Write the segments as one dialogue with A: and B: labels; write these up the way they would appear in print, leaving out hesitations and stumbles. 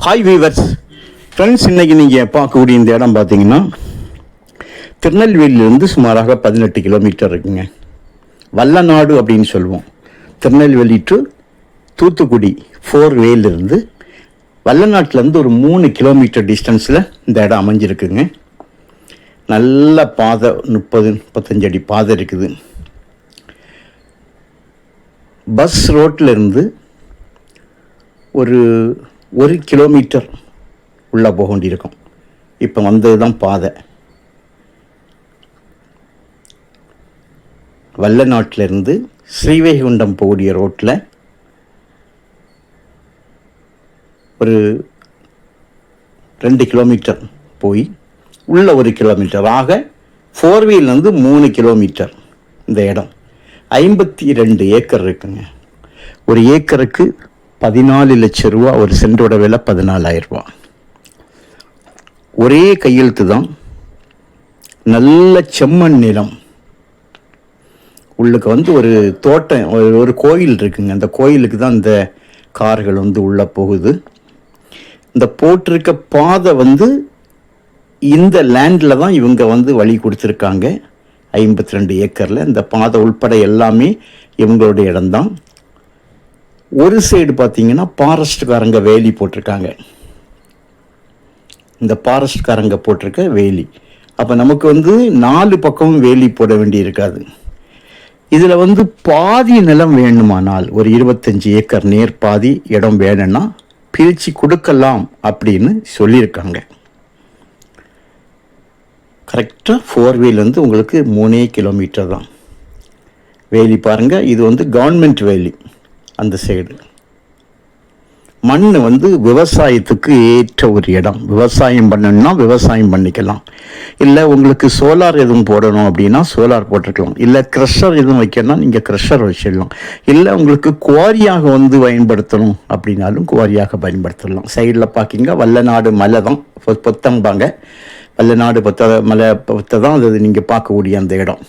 A: Hi viewers friends, இன்றைக்கி நீங்கள் பார்க்கக்கூடிய இந்த இடம் பார்த்தீங்கன்னா திருநெல்வேலியிலேருந்து சுமாராக 18 கிலோமீட்டர் இருக்குங்க. வல்லநாடு அப்படின்னு சொல்லுவோம். திருநெல்வேலி டு தூத்துக்குடி 4 வேலிருந்து வல்லநாட்டிலேருந்து ஒரு 3 கிலோமீட்டர் டிஸ்டன்ஸில் இந்த இடம் அமைஞ்சிருக்குங்க. நல்ல பாதை, 30-35 அடி பாதை இருக்குது. பஸ் ரோட்டிலேருந்து ஒரு 1 கிலோமீட்டர் உள்ளே போக வேண்டியிருக்கும். இப்போ வந்தது தான் பாதை. வல்லநாட்டிலேருந்து ஸ்ரீவைகுண்டம் போகக்கூடிய ரோட்டில் ஒரு 2 கிலோமீட்டர் போய் உள்ள 1 கிலோமீட்டர் ஆக 4 வீலேருந்து 3 கிலோமீட்டர் இந்த இடம். 52 ஏக்கர் இருக்குங்க. ஒரு ஏக்கருக்கு 14 லட்சம் ரூபா, ஒரு சென்டோட விலை 14,000 ரூபா. ஒரே கையெழுத்து தான். நல்ல செம்மண் நிலம். உள்ளுக்கு ஒரு தோட்டம், ஒரு கோயில் இருக்குங்க. அந்த கோயிலுக்கு தான் இந்த கார்கள் உள்ளே போகுது. இந்த போட்டிருக்க பாதை இந்த லேண்டில் தான் இவங்க வழி கொடுத்துருக்காங்க. 52 ஏக்கரில் இந்த பாதை உள்பட எல்லாமே இவங்களுடைய இடம்தான். ஒரு சைடு பார்த்தீங்கன்னா ஃபாரஸ்ட்காரங்க வேலி போட்டிருக்காங்க. இந்த ஃபாரஸ்ட்காரங்க போட்டிருக்க வேலி. அப்போ நமக்கு 4 பக்கமும் வேலி போட வேண்டி இருக்காது. இதில் பாதி நிலம் வேணுமானால் ஒரு 25 ஏக்கர் நேர் பாதி இடம் வேணும்னா பிரித்து கொடுக்கலாம் அப்படின்னு சொல்லியிருக்காங்க. கரெக்டாக 4 வீலேருந்து உங்களுக்கு 3 கிலோமீட்டர் தான் வேலி. பாருங்கள், இது கவர்மெண்ட் வேலி. அந்த சைடு மண் விவசாயத்துக்கு ஏற்ற ஒரு இடம். விவசாயம் பண்ணணும்னா விவசாயம் பண்ணிக்கலாம். இல்லை உங்களுக்கு சோலார் எதுவும் போடணும் அப்படின்னா சோலார் போட்டிருக்கலாம். இல்லை க்ரஷர் எதுவும் வைக்கணும்னா நீங்கள் க்ரஷர் வச்சிடலாம். இல்லை உங்களுக்கு குவாரியாக பயன்படுத்தணும் அப்படின்னாலும் குவாரியாக பயன்படுத்தலாம். சைடில் பார்க்கிங்க வல்லநாடு மலை தான் பொத்தம்பாங்க. வல்லநாடு மலை பொத்தை தான் அது நீங்கள் பார்க்கக்கூடிய அந்த இடம்.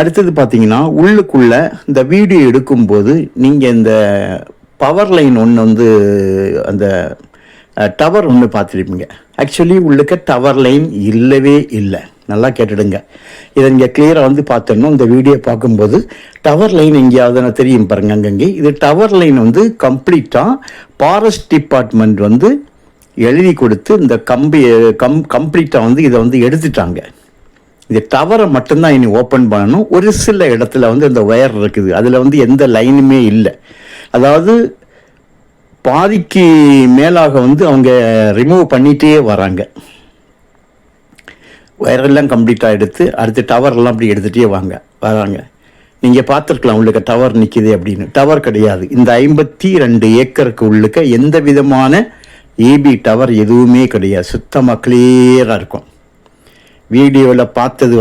A: அடுத்தது பார்த்தீங்கன்னா உள்ளுக்குள்ளே இந்த வீடியோ எடுக்கும்போது நீங்கள் இந்த பவர் லைன் ஒன்று அந்த டவர் ஒன்று பார்த்துருப்பீங்க. ஆக்சுவலி உள்ளுக்க டவர் லைன் இல்லவே இல்லை. நல்லா கேட்டுடுங்க. இதை நீங்கள் கிளியராக பார்த்தோன்னா இந்த வீடியோ பார்க்கும்போது டவர் லைன் எங்கேயாவது தெரியும் பாருங்க. அங்கங்கே இது டவர் லைன் கம்ப்ளீட்டாக ஃபாரஸ்ட் டிபார்ட்மெண்ட் எழுதி கொடுத்து இந்த கம்ப்ளீட்டாக இதை எடுத்துட்டாங்க. இந்த டவரை மட்டும்தான் இனி ஓப்பன் பண்ணணும். ஒரு சில இடத்துல அந்த ஒயர் இருக்குது, அதில் எந்த லைனுமே இல்லை. அதாவது பாதிக்கு மேலாக அவங்க ரிமூவ் பண்ணிகிட்டே வராங்க. ஒயரெல்லாம் கம்ப்ளீட்டாக எடுத்து அடுத்து டவர்லாம் அப்படி எடுத்துகிட்டே வராங்க. நீங்கள் பார்த்துருக்கலாம் உள்ளுக்க டவர் நிற்கிது அப்படின்னு. டவர் கிடையாது. இந்த 52 ஏக்கருக்கு உள்ளுக்க எந்த விதமான ஏபி டவர் எதுவுமே கிடையாது. சுத்தமாக கிளியராக இருக்கும். வீடியோவில் பார்த்தது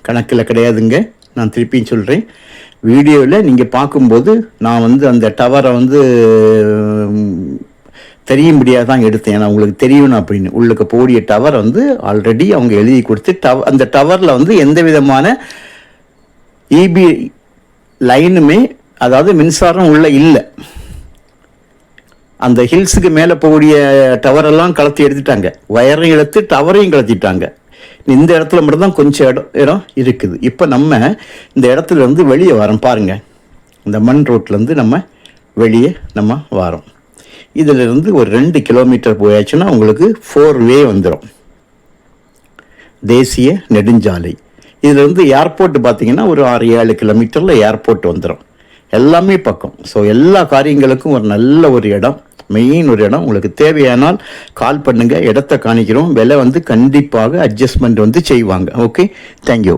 A: கணக்கில் கிடையாதுங்க. நான் திருப்பியும் சொல்கிறேன். வீடியோவில் நீங்கள் பார்க்கும்போது நான் அந்த டவரை தெரியும்படியாக தான் எடுத்தேன். ஏன்னா உங்களுக்கு தெரியணும் அப்படின்னு. உள்ளுக்கு போடிய டவர் ஆல்ரெடி அவங்க எழுதி கொடுத்து அந்த டவரில் எந்த விதமான இபி லைனுமே, அதாவது மின்சாரம் உள்ளே இல்லை. அந்த ஹில்ஸுக்கு மேலே போகக்கூடிய டவரெல்லாம் கலத்தி எடுத்துட்டாங்க. வயரையும் எடுத்து டவரையும் கலத்திட்டாங்க. இந்த இடத்துல மட்டும்தான் கொஞ்சம் இடம் இருக்குது. இப்போ நம்ம இந்த இடத்துல வெளியே வரோம் பாருங்கள். இந்த மண் ரோட்லேருந்து நம்ம வெளியே வரோம். இதிலிருந்து ஒரு 2 கிலோமீட்டர் போயாச்சுன்னா உங்களுக்கு 4 வே வந்துடும். தேசிய நெடுஞ்சாலை. இதிலிருந்து ஏர்போர்ட் பார்த்தீங்கன்னா ஒரு 6-7 கிலோமீட்டரில் ஏர்போர்ட் வந்துடும். எல்லாமே பக்கம். ஸோ எல்லா காரியங்களுக்கும் ஒரு நல்ல ஒரு இடம், மெயின் ஒரு இடம். உங்களுக்கு தேவையானால் கால் பண்ணுங்கள். இடத்த காணிக்கிறோம். விலை கண்டிப்பாக அட்ஜஸ்ட்மெண்ட் செய்வாங்க. Okay, thank you.